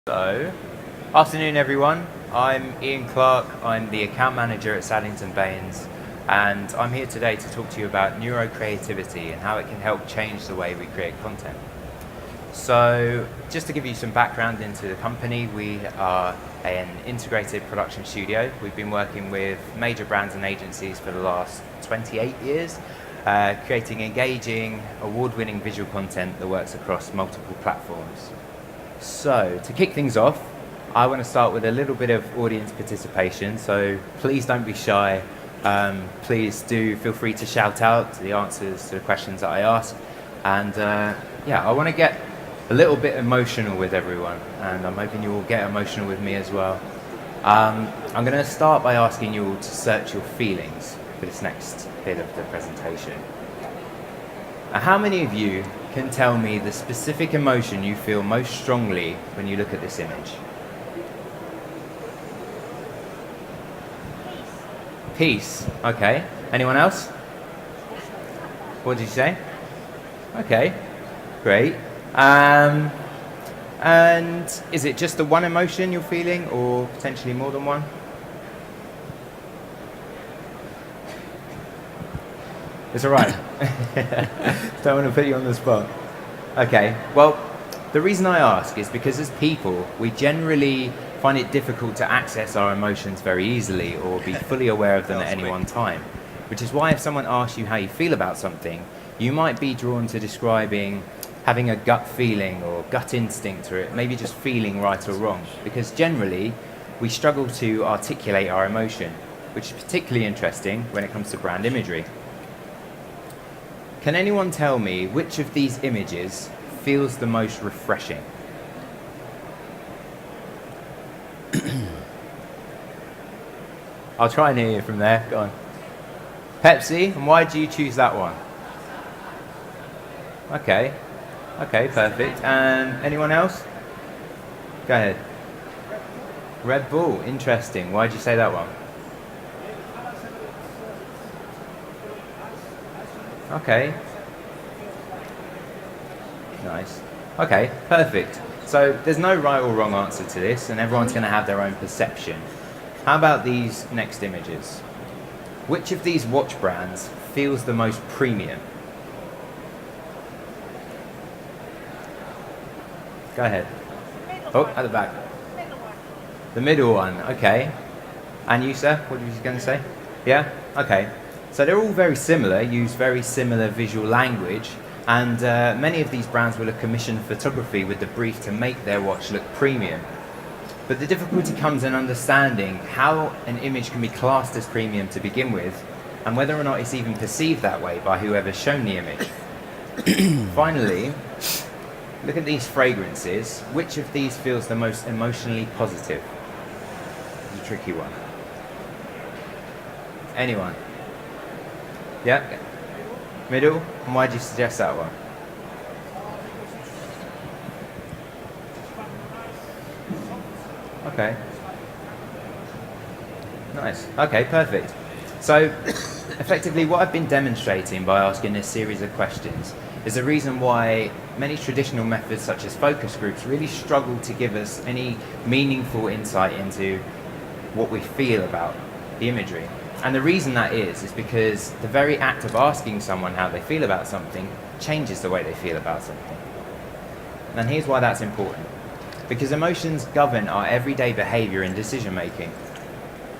So, afternoon everyone. I'm Ian Clark. I'm the account manager at Saddington Baines, and I'm here today to talk to you about neurocreativity and how it can help change the way we create content. So, just to give you some background into the company, we are an integrated production studio. We've been working with major brands and agencies for the last 28 years, creating engaging, award-winning visual content that works across multiple platforms. So, to kick things off, I want to start with a little bit of audience participation, so please don't be shy. Please do feel free to shout out the answers to the questions that I ask. And I want to get a little bit emotional with everyone, and I'm hoping you will get emotional with me as well. I'm going to start by asking you all to search your feelings for this next bit of the presentation. How many of you can tell me the specific emotion you feel most strongly when you look at this image? Peace. Okay. Anyone else? What did you say? Okay. Great. And is it just the one emotion you're feeling, or potentially more than one? It's all right. Don't want to put you on the spot. Okay, well, the reason I ask is because as people, we generally find it difficult to access our emotions very easily or be fully aware of them at any one time. Which is why if someone asks you how you feel about something, you might be drawn to describing having a gut feeling or gut instinct, or maybe just feeling right or wrong. Because generally, we struggle to articulate our emotion, which is particularly interesting when it comes to brand imagery. Can anyone tell me which of these images feels the most refreshing? I'll try and hear you from there. Go on. Pepsi, and why do you choose that one? Okay. Okay, perfect. And anyone else? Go ahead. Red Bull, interesting. Why did you say that one? Okay. Nice. Okay, perfect. So there's no right or wrong answer to this, and everyone's going to have their own perception. How about these next images? Which of these watch brands feels the most premium? Go ahead. Oh, at the back. The middle one, okay. And you, sir? What were you going to say? Yeah? Okay. So they're all very similar, use very similar visual language, and many of these brands will have commissioned photography with the brief to make their watch look premium. But the difficulty comes in understanding how an image can be classed as premium to begin with, and whether or not it's even perceived that way by whoever's shown the image. Finally, look at these fragrances. Which of these feels the most emotionally positive? It's a tricky one. Anyone? Yeah? Middle? And why do you suggest that one? Okay. Nice. Okay, perfect. So, effectively, what I've been demonstrating by asking this series of questions is the reason why many traditional methods such as focus groups really struggle to give us any meaningful insight into what we feel about the imagery. And the reason that is because the very act of asking someone how they feel about something changes the way they feel about something. And here's why that's important. Because emotions govern our everyday behavior and decision making.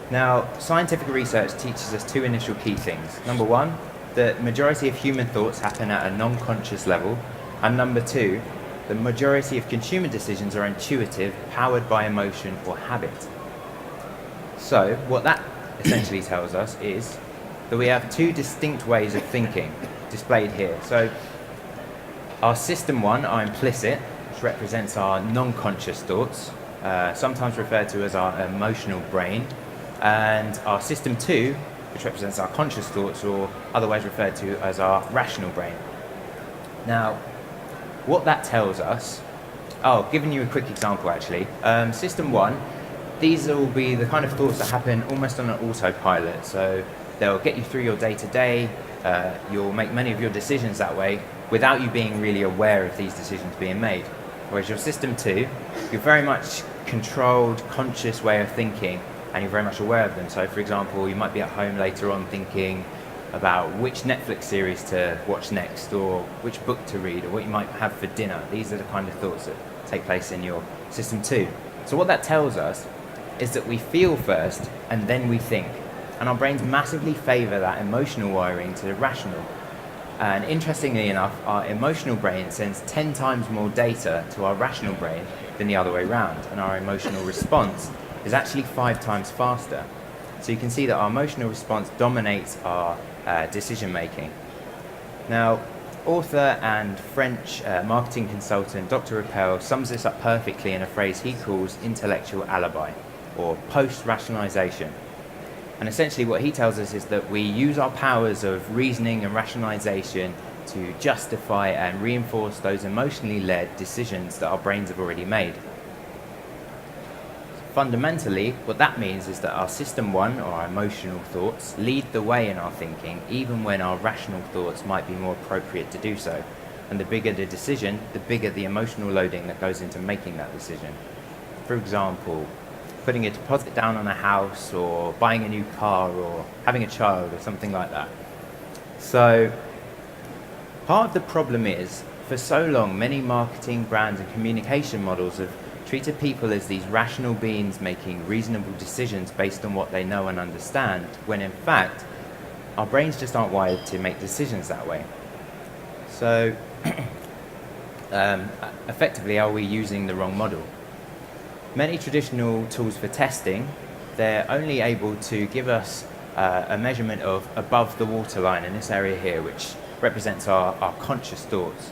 Now, scientific research teaches us two initial key things. Number one, the majority of human thoughts happen at a non-conscious level. And number two, the majority of consumer decisions are intuitive, powered by emotion or habit. So, what that essentially tells us is that we have two distinct ways of thinking displayed here. So our system one, our implicit, which represents our non-conscious thoughts, sometimes referred to as our emotional brain, and our system two, which represents our conscious thoughts, or otherwise referred to as our rational brain. Now, what that tells us, giving you a quick example actually, system one, these will be the kind of thoughts that happen almost on an autopilot. So they'll get you through your day-to-day, you'll make many of your decisions that way without you being really aware of these decisions being made. Whereas your system 2, you're very much controlled, conscious way of thinking, and you're very much aware of them. So for example, you might be at home later on thinking about which Netflix series to watch next, or which book to read, or what you might have for dinner. These are the kind of thoughts that take place in your system 2. So what that tells us is that we feel first and then we think. And our brains massively favour that emotional wiring to the rational. And interestingly enough, our emotional brain sends 10 times more data to our rational brain than the other way around. And our emotional response is actually 5 times faster. So you can see that our emotional response dominates our decision making. Now, author and French marketing consultant Dr. Rappel sums this up perfectly in a phrase he calls intellectual alibi, or post-rationalization. And essentially what he tells us is that we use our powers of reasoning and rationalization to justify and reinforce those emotionally led decisions that our brains have already made. Fundamentally, what that means is that our system 1, or our emotional thoughts, lead the way in our thinking, even when our rational thoughts might be more appropriate to do so. And the bigger the decision, the bigger the emotional loading that goes into making that decision. For example, putting a deposit down on a house, or buying a new car, or having a child, or something like that. So part of the problem is, for so long, many marketing, brands and communication models have treated people as these rational beings making reasonable decisions based on what they know and understand, when in fact, our brains just aren't wired to make decisions that way. So effectively, are we using the wrong model? Many traditional tools for testing, they're only able to give us a measurement of above the waterline in this area here, which represents our conscious thoughts,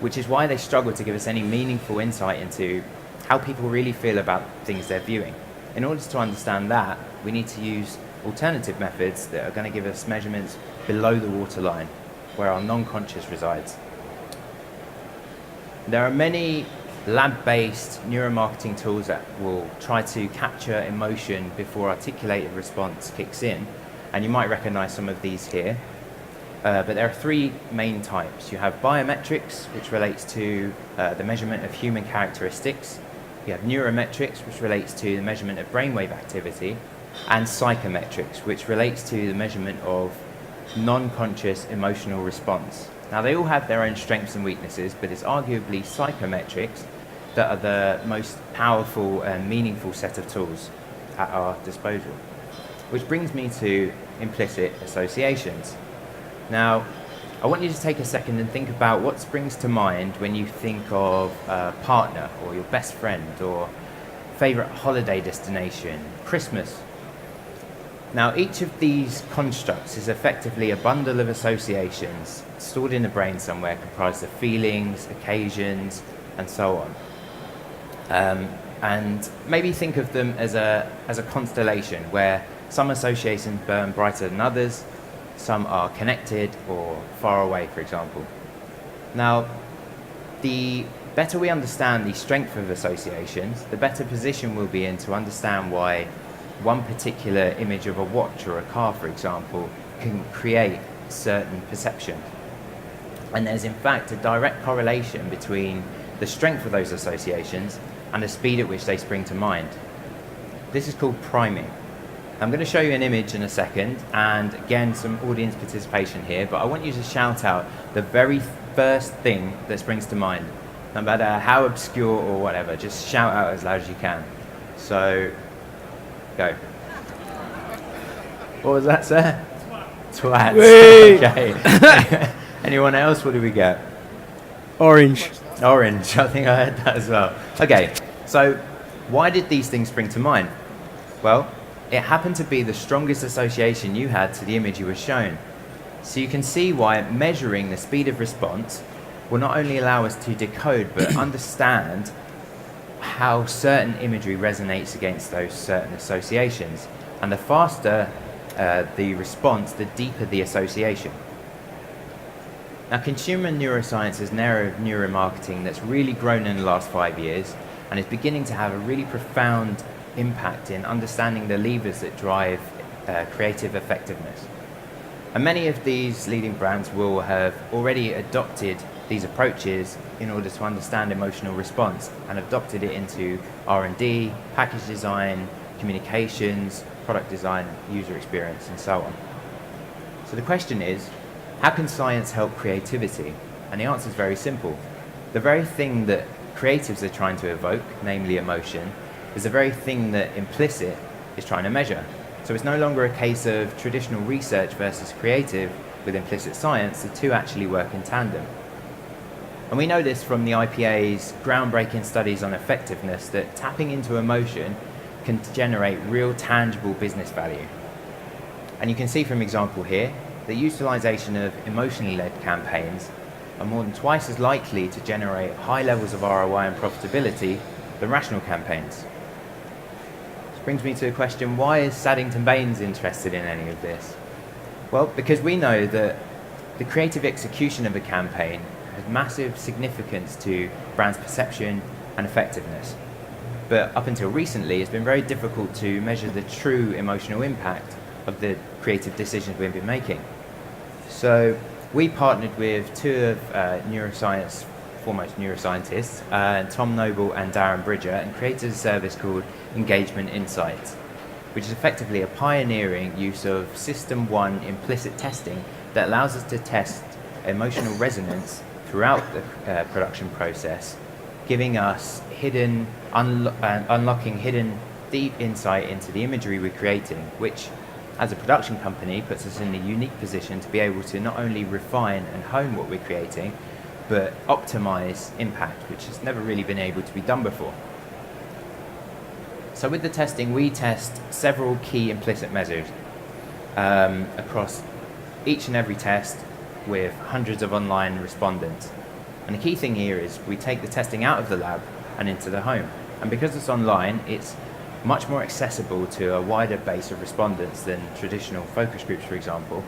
which is why they struggle to give us any meaningful insight into how people really feel about things they're viewing. In order to understand that, we need to use alternative methods that are going to give us measurements below the waterline, where our non-conscious resides. There are many lab-based neuromarketing tools that will try to capture emotion before articulated response kicks in, and you might recognize some of these here. But there are 3 main types. You have biometrics, which relates to the measurement of human characteristics. You have neurometrics, which relates to the measurement of brainwave activity, and psychometrics, which relates to the measurement of non-conscious emotional response. Now, they all have their own strengths and weaknesses, but it's arguably psychometrics that are the most powerful and meaningful set of tools at our disposal. Which brings me to implicit associations. Now, I want you to take a second and think about what springs to mind when you think of a partner, or your best friend, or favorite holiday destination, Christmas. Now, each of these constructs is effectively a bundle of associations stored in the brain somewhere, comprised of feelings, occasions, and so on. And maybe think of them as a constellation, where some associations burn brighter than others, some are connected or far away, for example. Now, the better we understand the strength of associations, the better position we'll be in to understand why one particular image of a watch or a car, for example, can create certain perception. And there's in fact a direct correlation between the strength of those associations and the speed at which they spring to mind. This is called priming. I'm going to show you an image in a second, and again some audience participation here, but I want you to shout out the very first thing that springs to mind, no matter how obscure or whatever. Just shout out as loud as you can. So, go. What was that, sir? Twats. Okay. Anyone else? What do we get? Orange. Orange. I think I heard that as well. Okay, so why did these things spring to mind? Well, it happened to be the strongest association you had to the image you were shown. So you can see why measuring the speed of response will not only allow us to decode but understand how certain imagery resonates against those certain associations. And the faster the response, the deeper the association. Now, consumer neuroscience is an area of neuromarketing that's really grown in the last 5 years and is beginning to have a really profound impact in understanding the levers that drive creative effectiveness. And many of these leading brands will have already adopted these approaches in order to understand emotional response and adopted it into R&D, package design, communications, product design, user experience, and so on. So the question is, how can science help creativity? And the answer is very simple. The very thing that creatives are trying to evoke, namely emotion, is the very thing that implicit is trying to measure. So it's no longer a case of traditional research versus creative with implicit science. The two actually work in tandem. And we know this from the IPA's groundbreaking studies on effectiveness, that tapping into emotion can generate real tangible business value. And you can see from example here, the utilization of emotionally led campaigns are more than twice as likely to generate high levels of ROI and profitability than rational campaigns. This brings me to a question: why is Saddington Baines interested in any of this? Well, because we know that the creative execution of a campaign has massive significance to brands' perception and effectiveness. But up until recently, it's been very difficult to measure the true emotional impact of the creative decisions we've been making. So we partnered with two of neuroscience, foremost neuroscientists, Tom Noble and Darren Bridger, and created a service called Engagement Insights, which is effectively a pioneering use of System 1 implicit testing that allows us to test emotional resonance throughout the production process, giving us unlocking hidden deep insight into the imagery we're creating, which as a production company puts us in a unique position to be able to not only refine and hone what we're creating, but optimize impact, which has never really been able to be done before. So with the testing, we test several key implicit measures across each and every test with hundreds of online respondents. And the key thing here is we take the testing out of the lab and into the home. And because it's online, it's much more accessible to a wider base of respondents than traditional focus groups, for example.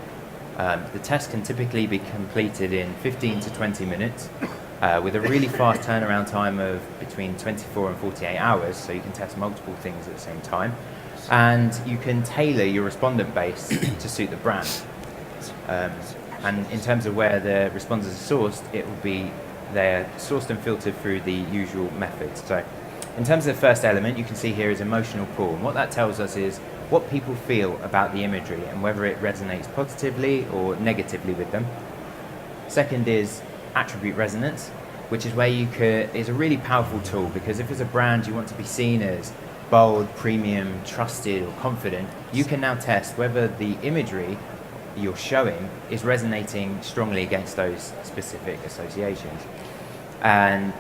The test can typically be completed in 15 to 20 minutes with a really fast turnaround time of between 24 and 48 hours, so you can test multiple things at the same time. And you can tailor your respondent base to suit the brand. And in terms of where the responses are sourced, they're sourced and filtered through the usual methods. So in terms of the first element, you can see here is emotional pull. And what that tells us is what people feel about the imagery and whether it resonates positively or negatively with them. Second is attribute resonance, which is where is a really powerful tool, because if as a brand you want to be seen as bold, premium, trusted, or confident, you can now test whether the imagery you're showing is resonating strongly against those specific associations. And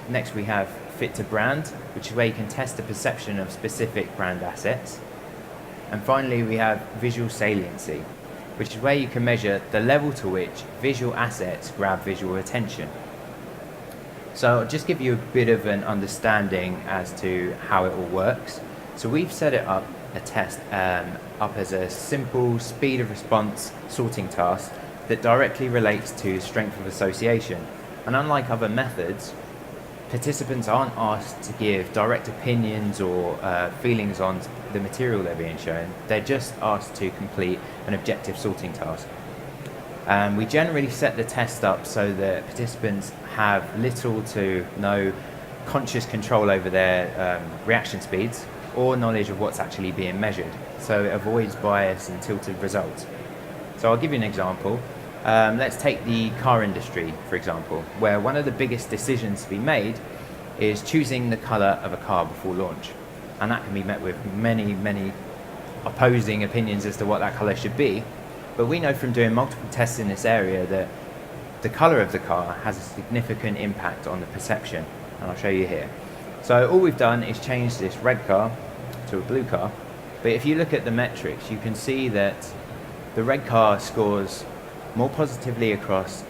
next we have fit to brand, which is where you can test the perception of specific brand assets. And finally we have visual saliency, which is where you can measure the level to which visual assets grab visual attention. So I'll just give you a bit of an understanding as to how it all works. So we've set it up, a test, up as a simple speed of response sorting task that directly relates to strength of association. And unlike other methods, participants aren't asked to give direct opinions or feelings on the material they're being shown. They're just asked to complete an objective sorting task. We generally set the test up so that participants have little to no conscious control over their reaction speeds or knowledge of what's actually being measured. So it avoids bias and tilted results. So I'll give you an example. Let's take the car industry, for example, where one of the biggest decisions to be made is choosing the colour of a car before launch. And that can be met with many, many opposing opinions as to what that colour should be. But we know from doing multiple tests in this area that the colour of the car has a significant impact on the perception. And I'll show you here. So all we've done is change this red car to a blue car. But if you look at the metrics, you can see that the red car scores more positively across,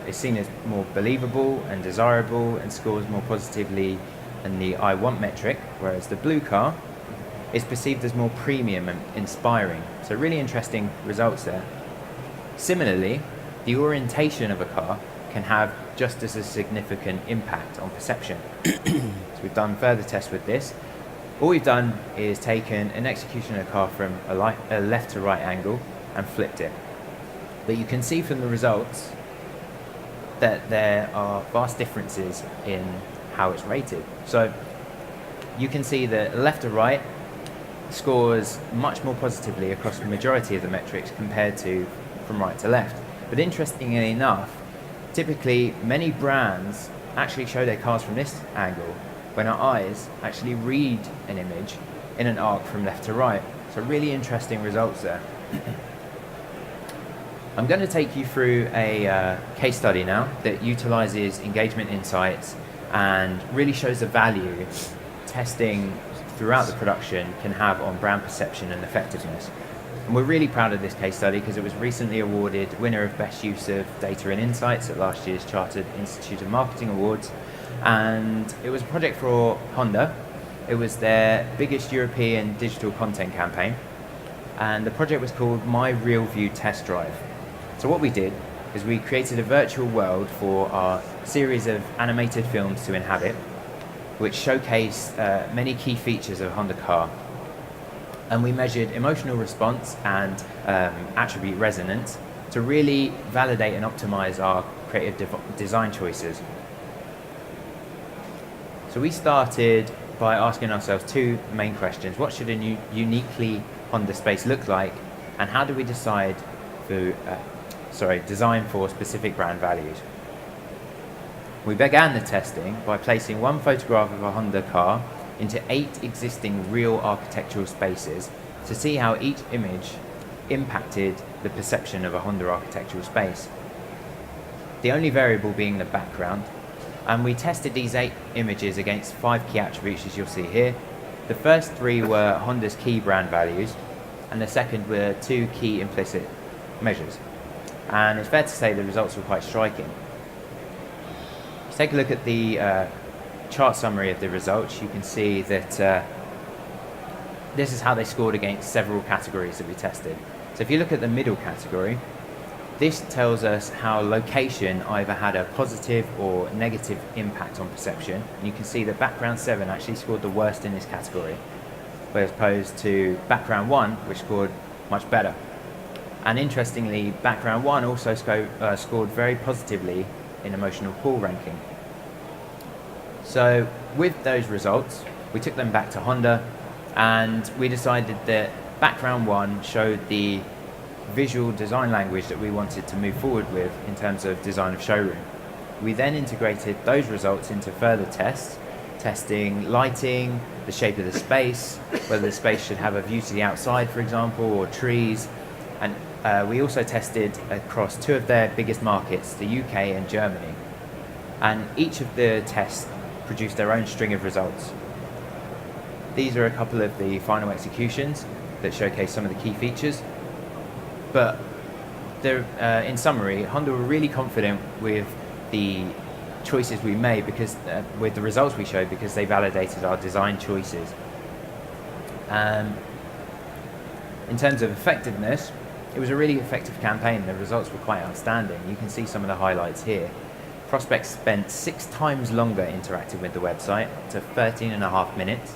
is seen as more believable and desirable and scores more positively in the I want metric, whereas the blue car is perceived as more premium and inspiring. So really interesting results there. Similarly, the orientation of a car can have just as a significant impact on perception. So we've done further tests with this. All we've done is taken an execution of a car from a left to right angle and flipped it. But you can see from the results that there are vast differences in how it's rated. So you can see that left to right scores much more positively across the majority of the metrics compared to from right to left. But interestingly enough, typically many brands actually show their cars from this angle when our eyes actually read an image in an arc from left to right. So really interesting results there. I'm going to take you through a case study now that utilizes engagement insights and really shows the value testing throughout the production can have on brand perception and effectiveness. And we're really proud of this case study because it was recently awarded winner of Best Use of Data and Insights at last year's Chartered Institute of Marketing Awards. And it was a project for Honda. It was their biggest European digital content campaign. And the project was called My Real View Test Drive. So what we did is we created a virtual world for our series of animated films to inhabit, which showcase many key features of a Honda car. And we measured emotional response and attribute resonance to really validate and optimize our creative design choices. So we started by asking ourselves two main questions. What should a uniquely Honda space look like? And how do we decide design for specific brand values? We began the testing by placing one photograph of a Honda car into 8 existing real architectural spaces to see how each image impacted the perception of a Honda architectural space. The only variable being the background, and we tested these 8 images against 5 key attributes, as you'll see here. The first 3 were Honda's key brand values, and the second were 2 key implicit measures. And it's fair to say the results were quite striking. Let's take a look at the chart summary of the results. You can see that this is how they scored against several categories that we tested. So if you look at the middle category, this tells us how location either had a positive or negative impact on perception. And you can see that background 7 actually scored the worst in this category, as opposed to background 1, which scored much better. And interestingly, background 1 also scored very positively in emotional pull ranking. So with those results, we took them back to Honda and we decided that background 1 showed the visual design language that we wanted to move forward with in terms of design of showroom. We then integrated those results into further tests, testing lighting, the shape of the space, whether the space should have a view to the outside, for example, or trees. And we also tested across 2 of their biggest markets, the UK and Germany. And each of the tests produced their own string of results. These are a couple of the final executions that showcase some of the key features. But in summary, Honda were really confident with the choices we made because with the results we showed, because they validated our design choices. In terms of effectiveness, it was a really effective campaign. The results were quite outstanding. You can see some of the highlights here. Prospects spent 6 times longer interacting with the website, to 13.5 minutes.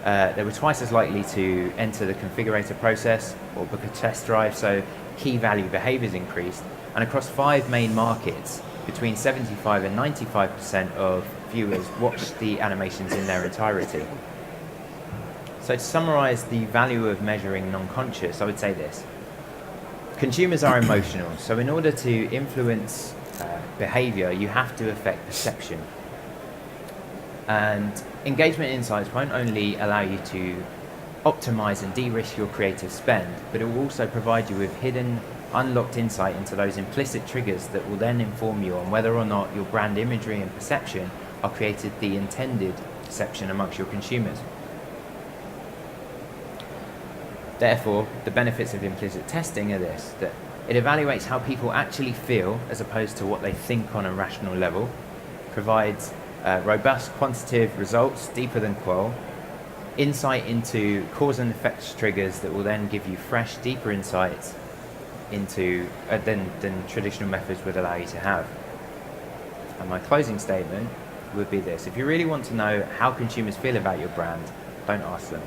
They were twice as likely to enter the configurator process or book a test drive, so key value behaviors increased. And across 5 main markets, between 75 and 95% of viewers watched the animations in their entirety. So to summarize the value of measuring non-conscious, I would say this. Consumers are emotional, so in order to influence behavior, you have to affect perception. And engagement insights won't only allow you to optimize and de-risk your creative spend, but it will also provide you with hidden, unlocked insight into those implicit triggers that will then inform you on whether or not your brand imagery and perception are created the intended perception amongst your consumers. Therefore, the benefits of implicit testing are this, that it evaluates how people actually feel as opposed to what they think on a rational level, provides robust quantitative results, deeper than qual, insight into cause and effect triggers that will then give you fresh, deeper insights into than traditional methods would allow you to have. And my closing statement would be this: if you really want to know how consumers feel about your brand, don't ask them.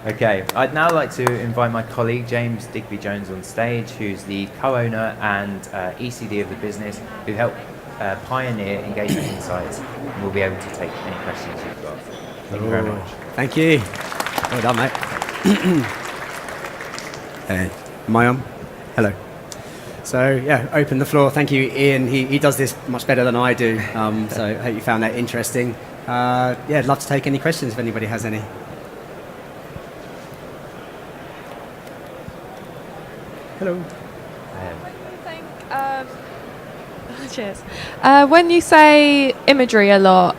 Okay, I'd now like to invite my colleague James Digby-Jones on stage, who's the co-owner and ECD of the business, who helped pioneer engagement insights, and will be able to take any questions you've got. Thank you very much. Thank you. Well done, mate. Am I on? Hello. So, yeah, open the floor. Thank you, Ian. He does this much better than I do, so I hope you found that interesting. Yeah, I'd love to take any questions if anybody has any. Hello. Cheers. When you say imagery a lot,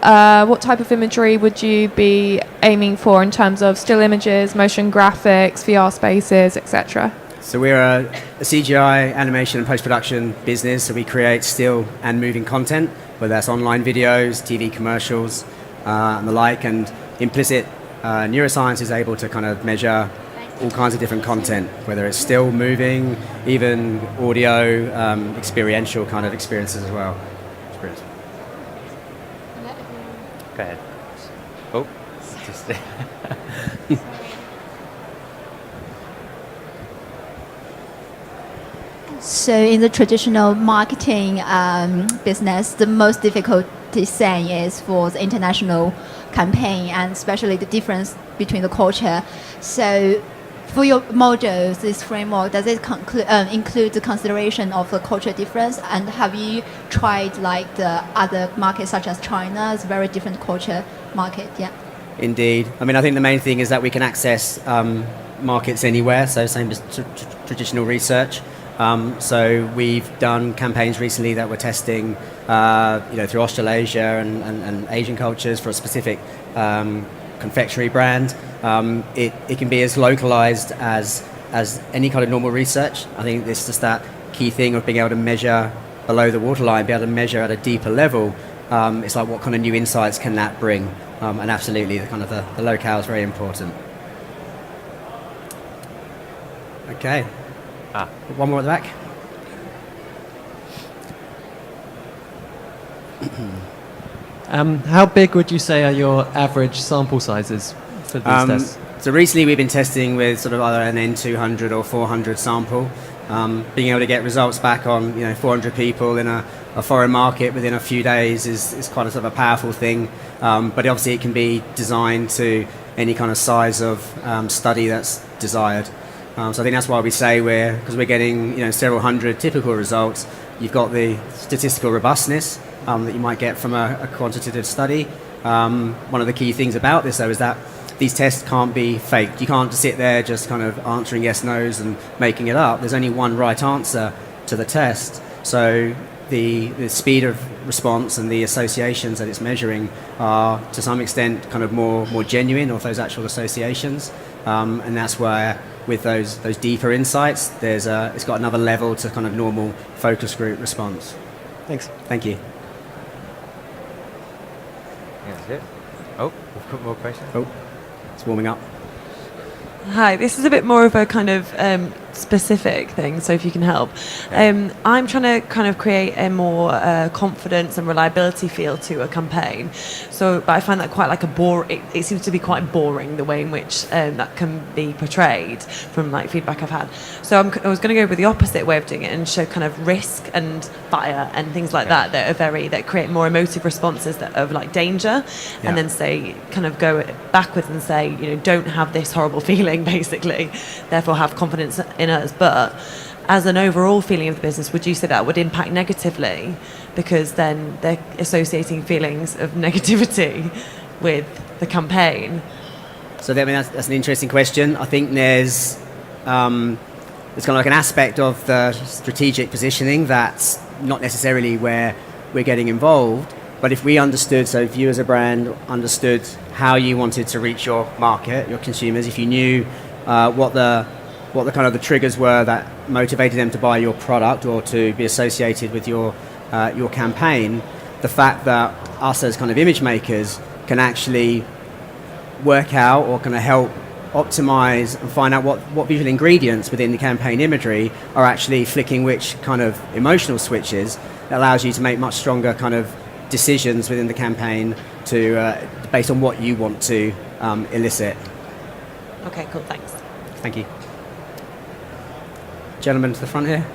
what type of imagery would you be aiming for in terms of still images, motion graphics, VR spaces, etc.? So we're a CGI animation and post-production business, so we create still and moving content, whether that's online videos, TV commercials, and the like, and implicit neuroscience is able to kind of measure all kinds of different content, whether it's still moving, even audio, experiential kind of experiences as well. Go ahead. Oh, just So in the traditional marketing business, the most difficult thing is for the international campaign, and especially the difference between the culture. So for your models, this framework, does it include the consideration of the culture difference? And have you tried like the other markets such as China's very different culture market? Yeah. Indeed. I mean, I think the main thing is that we can access markets anywhere, so same as traditional research. So we've done campaigns recently that we're testing, through Australasia and Asian cultures for a specific confectionery brand. It can be as localized as any kind of normal research. I think it's just that key thing of being able to measure below the waterline, be able to measure at a deeper level. It's like, what kind of new insights can that bring? And absolutely, the locale is very important. Okay. One more at the back. How big would you say are your average sample sizes for these tests? So recently we've been testing with sort of either an N200 or 400 sample. Being able to get results back on 400 people in a foreign market within a few days is quite a sort of a powerful thing. But obviously it can be designed to any kind of size of study that's desired. So I think that's why we say because we're getting several hundred typical results, you've got the statistical robustness that you might get from a quantitative study. One of the key things about this though is that these tests can't be faked. You can't just sit there just kind of answering yes, no's and making it up. There's only one right answer to the test. So the speed of response and the associations that it's measuring are to some extent kind of more genuine of those actual associations. And that's where with those deeper insights, it's got another level to kind of normal focus group response. Thanks. Thank you. That's it. Oh, we've got more questions. Oh, it's warming up. Hi, this is a bit more of a kind of specific thing, so if you can help. I'm trying to kind of create a more confidence and reliability feel to a campaign. But I find that quite like it seems to be quite boring the way in which that can be portrayed from like feedback I've had. So I was going to go with the opposite way of doing it and show kind of risk and fire and things like that that create more emotive responses of like danger, and then say kind of go backwards and say don't have this horrible feeling basically, therefore have confidence in us. But as an overall feeling of the business, would you say that would impact negatively because then they're associating feelings of negativity with the campaign? So that's an interesting question. I think there's kind of like an aspect of the strategic positioning that's not necessarily where we're getting involved. But if we understood, so if you as a brand understood how you wanted to reach your market, your consumers, if you knew what the kind of the triggers were that motivated them to buy your product or to be associated with your campaign, the fact that us as kind of image makers can actually work out or kind of help optimize and find out what visual ingredients within the campaign imagery are actually flicking which kind of emotional switches, it allows you to make much stronger kind of decisions within the campaign to based on what you want to elicit. Okay, cool, thanks. Thank you. Gentleman to the front here.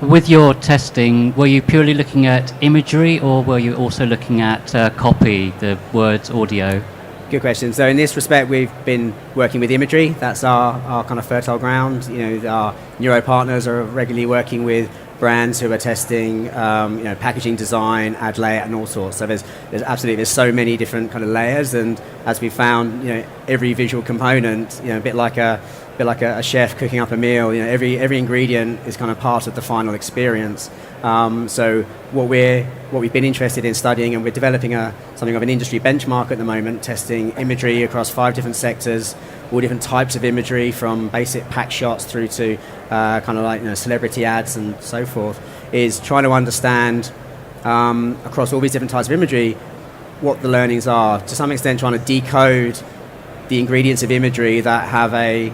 With your testing, were you purely looking at imagery, or were you also looking at copy, the words, audio? Good question. So in this respect, we've been working with imagery. That's our kind of fertile ground. You know, our neuro partners are regularly working with brands who are testing, packaging design, ad layout, and all sorts. So there's so many different kind of layers, and as we found, every visual component, a bit like a chef cooking up a meal. Every ingredient is kind of part of the final experience. So what we've been interested in studying, and we're developing something of an industry benchmark at the moment, testing imagery across 5 different sectors, all different types of imagery, from basic pack shots through to celebrity ads and so forth, is trying to understand across all these different types of imagery what the learnings are. To some extent, trying to decode the ingredients of imagery that have a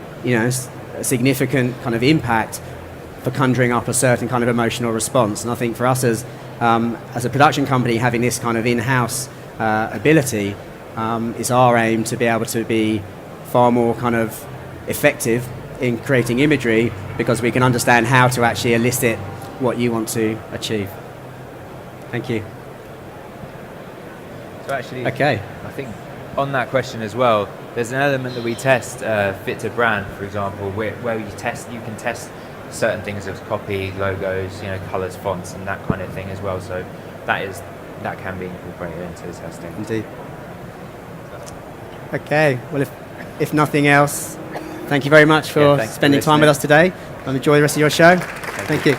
significant kind of impact for conjuring up a certain kind of emotional response. And I think for us as a production company, having this kind of in-house ability is our aim, to be able to be far more kind of effective in creating imagery, because we can understand how to actually elicit what you want to achieve. Thank you. So actually, Okay. I think on that question as well, there's an element that we test, fit to brand, for example, where you can test certain things as copy, logos, colours, fonts, and that kind of thing as well. So that can be incorporated into the testing. Indeed. Okay. Well, if nothing else, thank you very much for thanks for spending time with listening. us today, and enjoy the rest of your show. Thank you.